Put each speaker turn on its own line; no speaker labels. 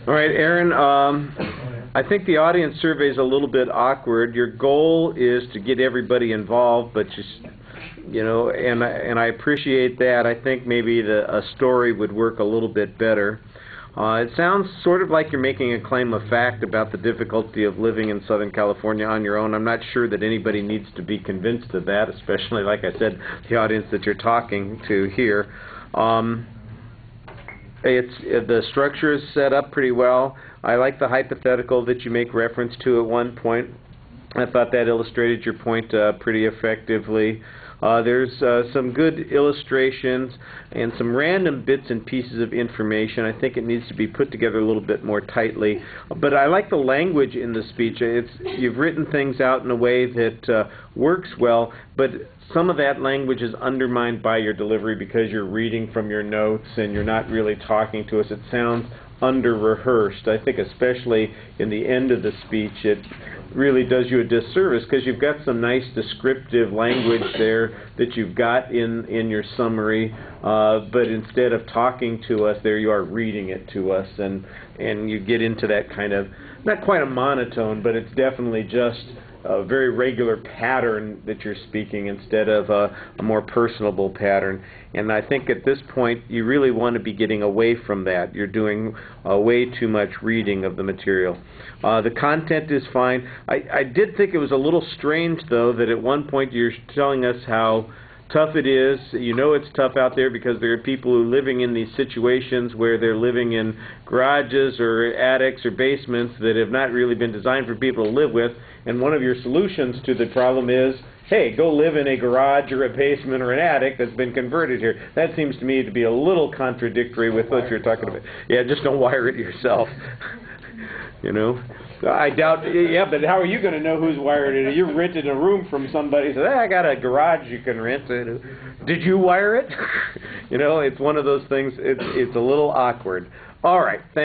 All right, Aaron, I think the audience survey is a little bit awkward. Your goal is to get everybody involved, but just, and I appreciate that. I think maybe a story would work a little bit better. It sounds sort of like you're making a claim of fact about the difficulty of living in Southern California on your own. I'm not sure that anybody needs to be convinced of that, especially, like I said, the audience that you're talking to here. The structure is set up pretty well. I like the hypothetical that you make reference to at one point. I thought that illustrated your point pretty effectively. There's some good illustrations and some random bits and pieces of information. I think it needs to be put together a little bit more tightly. But I like the language in the speech. You've written things out in a way that works well, but some of that language is undermined by your delivery because you're reading from your notes and you're not really talking to us. It sounds under-rehearsed. I think especially in the end of the speech it really does you a disservice because you've got some nice descriptive language there that you've got in your summary, but instead of talking to us, there you are reading it to us, and you get into that kind of, not quite a monotone, but it's definitely just a very regular pattern that you're speaking instead of a more personable pattern. And I think at this point you really want to be getting away from that. You're doing way too much reading of the material. The content is fine. I did think it was a little strange, though, that at one point you're telling us how tough it is. You know it's tough out there because there are people who are living in these situations where they're living in garages or attics or basements that have not really been designed for people to live with. And one of your solutions to the problem is, hey, go live in a garage or a basement or an attic that's been converted here. That seems to me to be a little contradictory with what you're talking about. Yeah, just don't wire it yourself. I doubt, yeah, but how are you going to know who's wired it? You're renting a room from somebody, so I got a garage you can rent. Did you wire it? It's one of those things, it's a little awkward. All right, thanks.